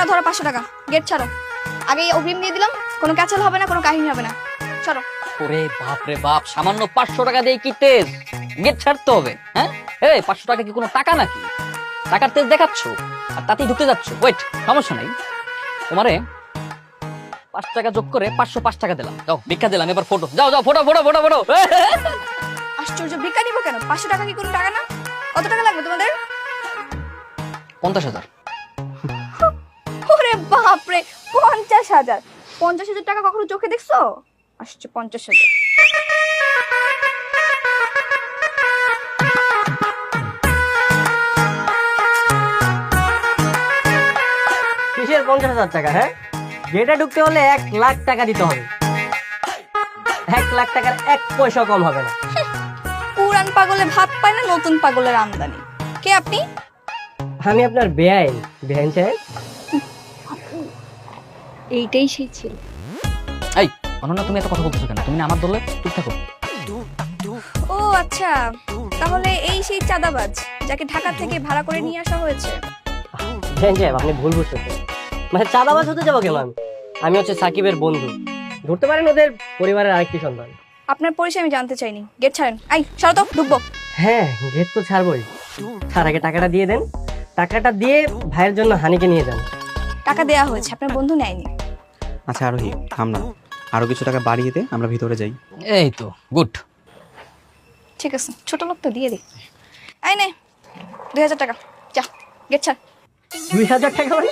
টাকা ধরো, 500 টাকা। গেট ছাড়ো। আগেই অগ্রিম দিয়ে দিলাম, কোনো ক্যাচাল হবে না, কোনো কাহিনী হবে না। চলো। ওরে বাপ রে বাপ, সামান্য 500 টাকা দিয়ে কি তেজ? গেট ছাড়তে হবে? হ্যাঁ, এই 500 টাকা কি কোনো টাকা নাকি? টাকার তেজ দেখাচ্ছ আর তাতেই ঢুকতে যাচ্ছ। ওয়েট, সমস্যা নাই, তোমারে 5 টাকা যোগ করে 505 টাকা দিলাম। যাও ভিক্ষা দিলাম, এবার ফটো। যাও যাও, ফটো ফটো ফটো ফটো। আশ্চর্য, ভিক্ষা নিবো কেন? 500 টাকা কি কোনো টাকা না? কত টাকা লাগবে তোমাদের? 50,000। ওরে বাপ রে, 50,000! 50,000 টাকা কখনো চোখে দেখছো? আসছে 50,000। কিসের 50,000 টাকা? হ্যাঁ, গেটে ঢুকতে হলে 1,00,000 টাকা দিতে হবে। 1,00,000 টাকার 1 পয়সা কম হবে না। পুরান পাগলে ভাত পায় না, নতুন পাগলের আমদানি। কে আপনি? আমি আপনার বেআইন। বেআইন সাহেব, এইটাই সেই ছিল। এই অনন্যা, তুমি এত কথা বলতেছো কেন? তুমি না আমার দলে চুপ থাকো। ও আচ্ছা, তাহলে এই সেই চাঁদাবাজ যাকে ঢাকা থেকে ভাড়া করে নিয়ে আসা হয়েছে। বেআইন সাহেব, আপনি ভুল বুঝতেছেন। মানে চাঁদাবাজ হতে যাবো কেন? আমি হচ্ছে সাকিবের বন্ধু। ধরতে পারেন ওদের পরিবারের আরেকটি সন্তান। আপনার পরিচয় আমি জানতে চাইনি। গেট ছাড়েন। আই সরো তো, ঢুকবো। হ্যাঁ, গেট তো ছাড়বই। তার আগে টাকাটা দিয়ে দেন। টাকাটা দিয়ে ভাইয়ের জন্য হানিকে নিয়ে যান। টাকা দেয়া হয়েছে, আপনার বন্ধু নেয়নি। আচ্ছা আরোহী, থাম না, আরো কিছু টাকা বাড়িয়ে দে, আমরা ভিতরে যাই। এই তো গুড। ঠিক আছে, ছোট লোক তো দিয়ে দিই। আই নে 2,000 টাকা। যা, গেট ছাড়। 2,000 টাকা মানে?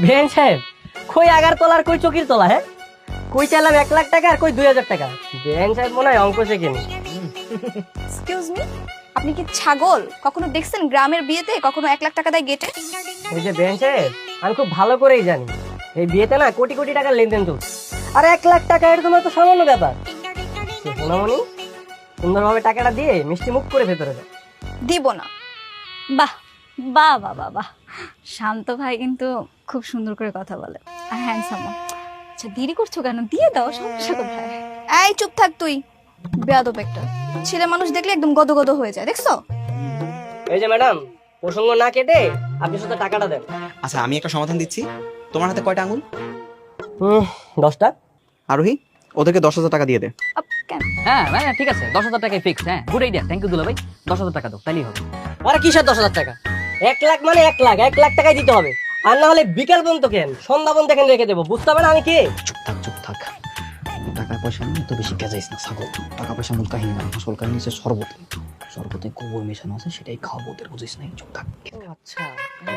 বেআইন সাহেব, কই আগার তলা আর কই চকির তলা? হ্যাঁ, কই চাইলাম 1,00,000 টাকা আর কই 2,000 টাকা। বেআইন সাহেব মনে হয় অঙ্ক শেখেনি। এক্সকিউজ মি, আপনি কি ছাগল? কখনো দেখছেন গ্রামের বিয়েতে কখনো 1,00,000 টাকা দেয় গেটে? এই যে বেআইন সাহেব, আমি খুব ভালো করেই জানি এই বিয়েতে না কোটি কোটি টাকার লেনদেন চলছে। আর 1,00,000 টাকা এর তোমার তো সামান্য ব্যাপার। সোনামণি, সুন্দরভাবে টাকাটা দিয়ে মিষ্টি মুখ করে ভেতরে যাও। দিব না। বাহ বাহ বাহ বাহ বাহ, শান্ত ভাই কিন্তু খুব সুন্দর করে কথা বলে আর হ্যান্ডসাম। আচ্ছা দেরি করছো কেন? দিয়ে দাও, সমস্যা কোথায়? এই চুপ থাক তুই, বেয়াদব একটা। ছেলে মানুষ দেখলে একদম গদগদ হয়ে যায়, দেখছো? এই যে ম্যাডাম, প্রসঙ্গ না কেটে আপনি শুধু টাকাটা দেন। আচ্ছা, আমি একটা সমাধান দিচ্ছি। তোমার হাতে কয়টা আঙুল? 10টা। আরোহী, ওদেরকে 10,000 টাকা দিয়ে দে। কেন? হ্যাঁ হ্যাঁ ঠিক আছে, 10,000 টাকায় ফিক্স। হ্যাঁ, গুড আইডিয়া, থ্যাংক ইউ দুলা ভাই। 10,000 টাকা দাও, তাইলেই হবে। আরে কিসের 10,000 টাকা? 1,00,000 মানে 1,00,000, 1,00,000 টাকাই দিতে হবে। আর না হলে বিকাল পর্যন্ত কেন, সন্ধ্যা পর্যন্ত কেন রেখে দেবো, বুঝতে হবে না আমি কে? চুপ থাক, চুপ থাক। টাকা পয়সা নিয়ে তো বেশি গেজাইস না ছাগল। টাকা পয়সা মূল কাহিনী না, আসল কাহিনী হচ্ছে শরবত। শরবতে গোবর মেশানো আছে, সেটাই খাওয়াবো, ওদের বুঝিস নাই। চুপ থাক। আচ্ছা,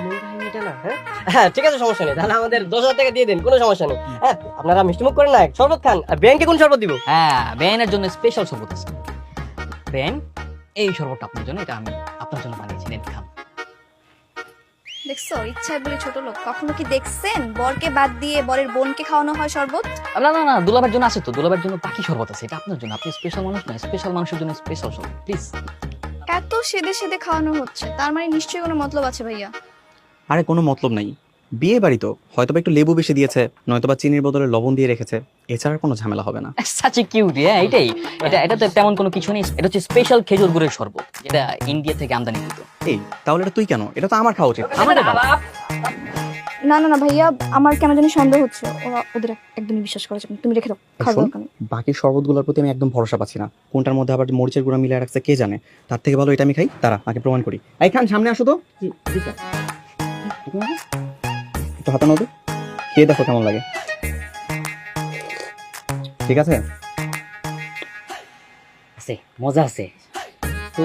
মূল কাহিনীটা না? হ্যাঁ ঠিক আছে, সমস্যা নেই। তাহলে আমাদের 10,000 টাকা দিয়ে দিন, কোনো সমস্যা নেই। হ্যাঁ, আপনারা মিষ্টিমুখ করেন না, শরবত খান। আর ব্যাংকে কোন শরবত দিব? হ্যাঁ, বেনের জন্য স্পেশাল শরবত আছে। বেন, এই শরবতটা আপনার জন্য, এটা আমি আপনার জন্য বানিয়েছি, নেন খান। দেখছো, ইচ্ছায় বলে ছোট লোক। কখনো কি দেখছেন বরকে বাদ দিয়ে বরের বোনকে খাওয়ানো হয় শরবত? না না না, দুলাভাইয়ের জন্য আছে তো, দুলাভাইয়ের জন্য বাকি শরবত আছে, এটা আপনার জন্য। আপনি স্পেশাল মানুষ না, স্পেশাল মানুষের জন্য স্পেশাল শরবত, প্লিজ। এত সেদে সেদে খাওয়ানো হচ্ছে, তার মানে নিশ্চয়ই কোনো মতলব আছে ভাইয়া। আরে কোনো মতলব নাই, বিয়ে বাড়ি তো, হয়তোবা একটু লেবু বেশি দিয়েছে, নয়তোবা চিনির বদলে লবণ দিয়ে রেখেছে, এছাড়া কোনো ঝামেলা হবে না। সাচি কিউট। হ্যাঁ এটাই, এটা তো তেমন কোনো কিছু নেই। এটা হচ্ছে স্পেশাল খেজুর গুড়ের শরবত, যেটা ইন্ডিয়া থেকে আমদানি কৃত। এই তাহলে এটা তুই কেন? এটা তো আমার খাওয়া উচিত। আমাদের বাবা। না না না ভাইয়া, আমার কেন জানি সন্দেহ হচ্ছে। ওরা ওদের একদমই বিশ্বাস করা যাবে না। তুমি রেখে দাও, খাওয়া শোন, দরকার নেই। বাকি শরবতগুলোর প্রতি আমি একদম ভরসা পাচ্ছি না। কোনটার মধ্যে আবার মরিচের গুঁড়া মিলিয়ে রাখছে কে জানে। তার থেকে ভালো এটা আমি খাই, তারা আগে প্রমাণ করি। এই খান, সামনে আসো তো। একটু হাতে নাও তো, খেয়ে দেখো কেমন লাগে। ঠিক আছে? আছে, মজা আছে তো।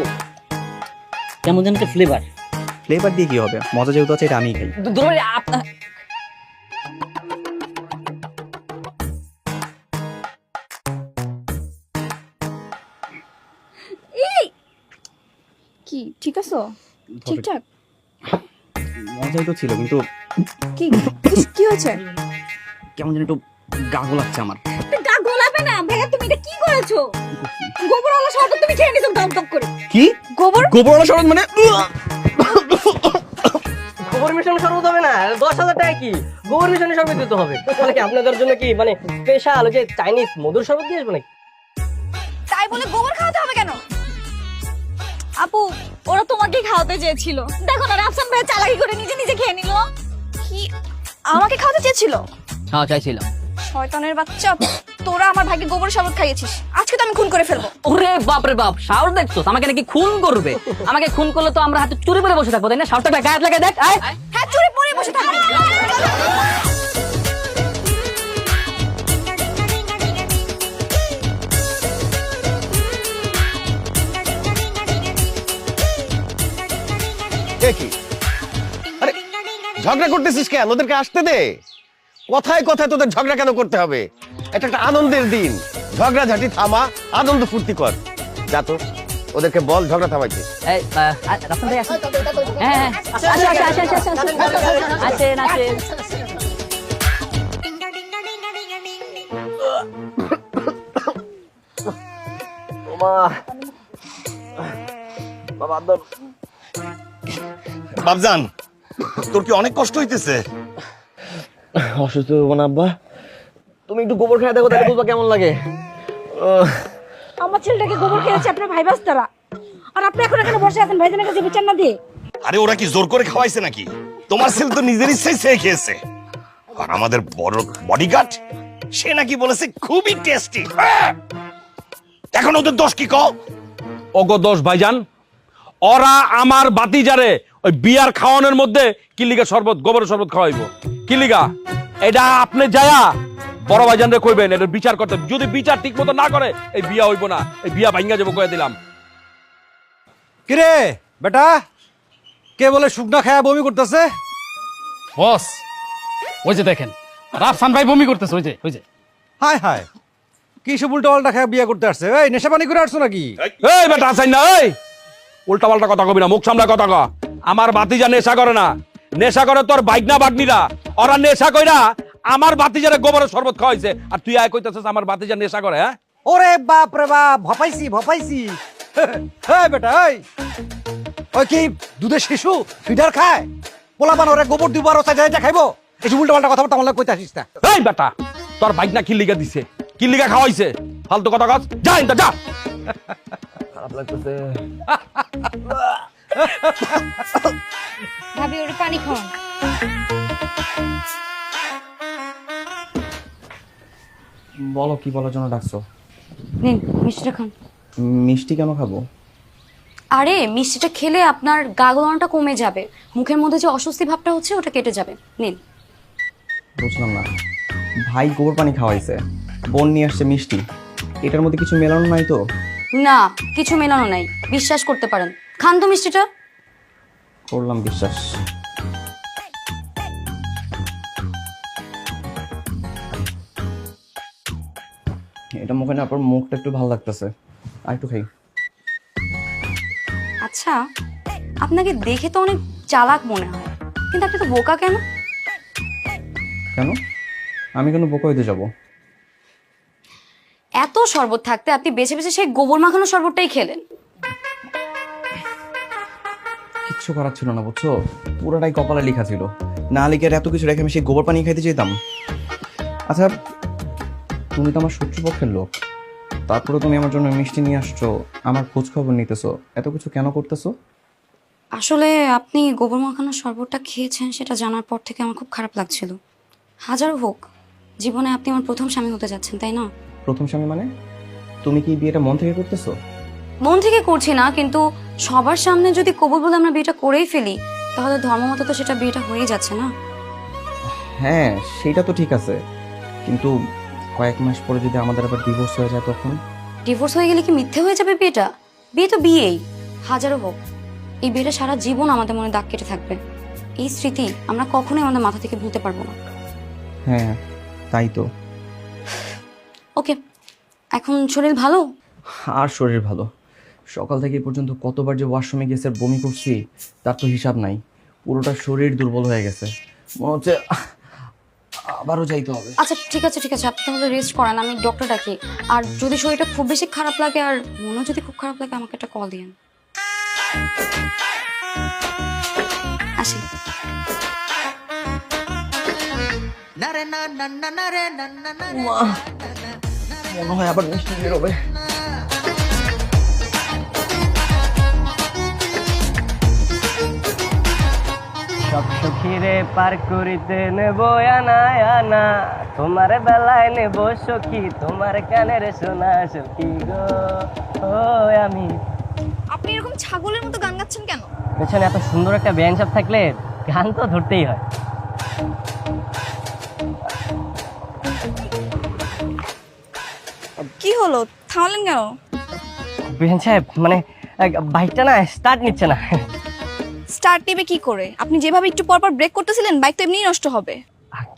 কেমন যেন একটা ফ্লেভার। ফ্লেভার দিয়ে কি হবে? মজা যেহেতু আছে, এটা আমিই খাই। দুলাভাই আপনার কি ঠিক আছে? ঠিকঠাক? মজাই তো ছিল, কিন্তু কি কি হয়েছে? কেমন যেন একটু গাগো লাগছে আমার। গা গোলাবে না ভাইয়া, তুমি এটা কি করেছো? গোবরওয়ালা শরবত তুমি খেয়ে নিছো দম দম করে। কি গোবর? গোবরওয়ালা শরবত মানে? গোবর মিশানো শরবত হবে না? 10,000 টাকা কি গোবর মিশানো শরবত দিতে হবে? মানে কি আপনাদের জন্য কি মানে স্পেশাল যে চাইনিজ মধুর শরবত দিয়ে আসবো নাকি? তাই বলে গোবর খাওয়াতে হবে কেন? আপু, ওরা তোমাকে খাওয়াতে চেয়েছিল, দেখো না রাফসান ভাই চালাকি করে নিজে নিজে খেয়ে নিল। কি আমাকে খাওয়াতে চেয়েছিল? হ্যাঁ চাইছিলাম। শয়তানের বাচ্চা, তোরা আমার ভাইকে গোবর শরবত খাইয়েছিস, আজকে তো আমি খুন করে ফেলবো। ওরে বাপ রে বাপ, সাহস দেখছো? আমাকে নাকি খুন করবে? আমাকে খুন করলে তো আমরা হাতে চুরি করে বসে থাকবো, তাই না? সাহসটা গায়ে হাত লাগায় দেখ। আয় হ্যাঁ, চুরি পরে বসে থাকবি। কে কি? আরে ঝগড়া করতেছিস কেন? ওদেরকে আসতে দে। কথায় কথায় তোদের ঝগড়া কেন করতে হবে? এটা একটা আনন্দের দিন, ঝগড়াঝাটি থামা, আনন্দ ফুর্তি কর। যা তো, ওদেরকে বল ঝগড়া থামাইতে। এই রাস্তা থেকে আসেন। হ্যাঁ আসেন আসেন। বাবজান, তোর কি অনেক কষ্ট হইতেছে? অসুস্থ হবো না আব্বা? তুমি একটু গোবর খেয়ে দেখো, তাহলে বুঝবা কেমন লাগে। আমার ছেলেটাকে গোবর খেয়েছে আপনার ভাই বাস্তারা, আর আপনি এখন এখানে বসে আছেন ভাইজানের কাছে বিচার না দিয়ে। আরে ওরা কি জোর করে খাওয়াইছে নাকি? তোমার ছেলে তো নিজের ইচ্ছাই চেয়ে খেয়েছে। আর আমাদের বড় বডিগার্ড, সে নাকি বলেছে খুবই টেস্টি। এখন ওদের দোষ কি কও? ওগো দোষ ভাইজান, ওরা আমার বাতিজারে ওই বিয়ার খাওয়ানোর মধ্যে কিলিগা শরবত, গোবরের শরবত খাওয়াইবো। কিলিগা এটা আপনি যায়া বড় ভাইজানরে কইবেন, এটা বিচার করতে। যদি বিচার ঠিক মতো না করে এই বিয়া হইব না, এই বিয়া ভাঙ্গা যাবো কয়ে দিলাম। কিরে বেটা, কে বলে শুকনা খায়া বমি করতেছে? বস, ওই যে দেখেন রাফসান ভাই বমি করতেছে। ওই যে হায় হায়, কি সব উল্টা পাল্টা খায়া বিয়ে করতে আসছে? এই নেশা পানি করে আসছো নাকি? এই বেটা আছেন না, এই উল্টা পাল্টা কথা কবি না, মুখ সামলা কথা ক। আমার বাতিজা নেশা করে না, নেশা করে তোর বাইকনা বাগনিরা। ওরা নেশা কইরা আমার বাতিজারে গোবরের শরবত খাওয়াইছে, আর তুই আয় কইতেছিস আমার বাতিজা নেশা করে? হ্যাঁ ওরে বাপ রে বাপ, ভপাইছি। এই বেটা, ওই কি দুধের শিশু ফিডার খায়? পোলাপান ওরে গোবর দিব আর চাইতে খাইবো? এই উল্টা পাল্টা কথাবার্তা আমার কইতে আসিস না। এই বেটা, তোর বাইকনা কিল্লিগা দিছে, কিল্লিগা খাওয়াইছে, ফালতু কথা কস। যা ইনতা যা। খারাপ লাগতেছে। ভাবি ওরে পানি খাওয়ান। বলো, কি বলার জন্য ডাকছো? নিন মিষ্টিটা খান। মিষ্টি কেন খাবো? আরে মিষ্টিটা খেলে আপনার গা গলানোটা কমে যাবে, মুখের মধ্যে যে অস্বস্তি ভাবটা হচ্ছে ওটা কেটে যাবে। নিন। বুঝলাম না, ভাই গোবর পানি খাওয়াইছে, বোন নিয়ে আসছে মিষ্টি, এটার মধ্যে কিছু মেলানো নাই তো? না, কিছু মেলানো নাই, বিশ্বাস করতে পারেন। খান তো মিষ্টিটা। করলাম বিশ্বাস। এটা মুখে না, আপনার মুখটা একটু ভালো লাগতেছে, আর একটু খাই। আচ্ছা, আপনাকে দেখে তো অনেক চালাক মনে হয়, কিন্তু আপনি তো বোকা কেন? কেন? আমি কেন বোকা হইতে যাব? এত শরবত থাকতে আপনি বেছে বেছে সেই গোবর মাখানো শরবতটাই খেলেন। কিচ্ছু করার ছিল না, বুঝছো? পুরোটাই কপালে লেখা ছিল, না লিখে আর এত কিছু রেখে আমি সেই গোবর পানি খাইতে চাইতাম। আচ্ছা, তুমি তো আমার শত্রুপক্ষের লোক, তারপরে তুমি আমার জন্য মিষ্টি নিয়ে আসছো, আমার খোঁজ খবর নিতেছো, এত কিছু কেন করতেছো? আসলে আপনি গোবর মাখানো শরবতটা খেয়েছেন সেটা জানার পর থেকে আমার খুব খারাপ লাগছিল। হাজার হোক, জীবনে আপনি আমার প্রথম স্বামী হতে যাচ্ছেন, তাই না? প্রথম স্বামী মানে? তুমি কি বিয়েটা মন থেকে করতেছো? মন থেকে করছি না, কিন্তু সবার সামনে যদি কবুল বলে আমরা বিয়েটা করেই ফেলি, তাহলে ধর্মমত তো সেটা বিয়েটা হয়ে যাচ্ছে না? হ্যাঁ, সেটা তো ঠিক আছে, কিন্তু কয়েক মাস পরে যদি আমাদের আবার ডিভোর্স হয়ে যায় তখন? ডিভোর্স হয়ে গেলে কি মিথ্যে হয়ে যাবে বিয়েটা? বিয়ে তো বিয়েই, হাজারও হোক। এই বিয়েটা সারা জীবন আমাদের মনে দাগ কেটে থাকবে। এই স্মৃতি আমরা কখনোই আমাদের মাথা থেকে ভুলতে পারবো না। হ্যাঁ, তাই তো। ওকে, এখন শরীর ভালো? আর শরীর ভালো, সকাল থেকে এই পর্যন্ত কতবার যে ওয়াশরুমে গেছে আর বমি করছি তার তো হিসাব নাই। পুরোটা শরীর দুর্বল হয়ে গেছে, মনে হচ্ছে আবারও যাইতে হবে। আচ্ছা ঠিক আছে, আপনি তাহলে রেস্ট করেন, আমি ডক্টর ডাকি। আর যদি শরীরটা খুব বেশি খারাপ লাগে আর মনও যদি খুব খারাপ লাগে, আমাকে একটা কল দিন। আসি। মনে হয় আবার মিষ্টি বেরোবে। সব সখীরে পার করিতে নেব আনা আনা, তোমার বেলায় নেব সখী, তোমার কানের সোনা সখী গো। ও আমি আপনি এরকম ছাগলের মতো গান গাচ্ছেন কেন? পেছনে এত সুন্দর একটা ব্যান্ড শপ থাকলে গান তো ধরতেই হয়। কি হলো, থামলেন কেন? বিহান সাহেব মানে বাইকটা না স্টার্ট নিচ্ছে না। স্টার্ট নেবে কি করে? আপনি যেভাবে একটু পর পর ব্রেক করতেছিলেন, বাইক তো এমনিই নষ্ট হবে।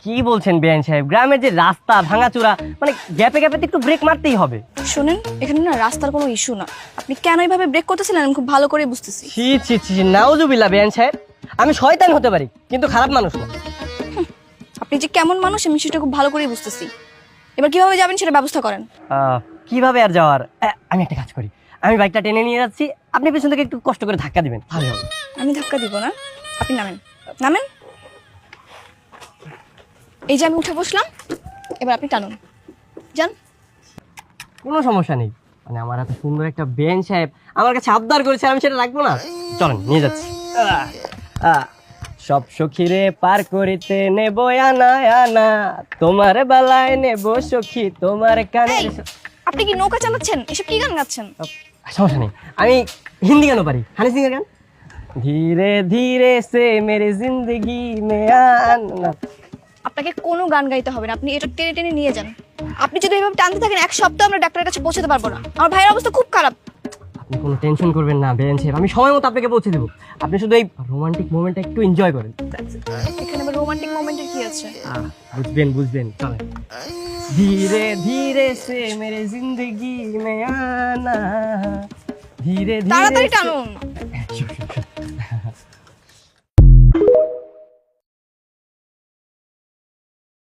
কি বলছেন বিহান সাহেব, গ্রামের যে রাস্তা ভাঙাচোরা, মানে গ্যাপে গ্যাপে একটু ব্রেক মারতেই হবে। শুনেন, এখানে না রাস্তার কোনো ইস্যু না, আপনি কেন এইভাবে ব্রেক করতেছিলেন আমি খুব ভালো করে বুঝতেছি। ছি ছি ছি, নাউজুবিল্লাহ বিহান সাহেব, আমি শয়তান হতে পারি কিন্তু খারাপ মানুষ না। আপনি যে কেমন মানুষ আমি সেটা খুব ভালো করেই বুঝতেছি। এবার কিভাবে যাবেন সেটা ব্যবস্থা করেন। কিভাবে আর যাওয়ার, আমি একটা কাজ করি, আমি বাইকটা টেনে নিয়ে যাচ্ছি, আপনি পেছন থেকে একটু কষ্ট করে ধাক্কা দিবেন, ভালো হবে। আমি ধাক্কা দিব না, আপনি নামেন নামেন। এই যে আমি উঠে বসলাম, এবার আপনি টানুন, যান। কোনো সমস্যা নেই, মানে আমার এত সুন্দর একটা বেন সাহেব আমার কাছে আবদার করেছে, আমি সেটা রাখবো না। চলেন নিয়ে যাচ্ছি। সব সখীরে পার করিতে নেব আনা আনা, তোমার বেলায় নেব সখী, তোমার কানে। এই, আপনি কি নৌকা চালাচ্ছেন? এসব কি গান গাচ্ছেন? সমস্যা নেই, আমি হিন্দি গানও পারি, হানি সিং এর গান। ধীরে ধীরে সে মেরে জিন্দগি মে আনা। আপনাকে কোনো গান গাইতে হবে না, আপনি এটা টেনে টেনে নিয়ে যান। আপনি যদি এইভাবে টানতে থাকেন এক সপ্তাহ আমরা ডাক্তারের কাছে পৌঁছাতে পারবো না। আমার ভাইয়ের অবস্থা খুব খারাপ। আপনি কোনো টেনশন করবেন না বেন সাহেব, আমি সময় মতো আপনাকে পৌঁছে দেবো। আপনি শুধু এই রোমান্টিক মোমেন্টটা একটু এনজয় করেন। এখানে আবার রোমান্টিক মোমেন্টের কি আছে? বুঝবেন বুঝবেন, চলেন। ধীরে ধীরে সে মেরে জিন্দগি মে আনা, ধীরে ধীরে তাড়াতাড়ি সে- টানুন।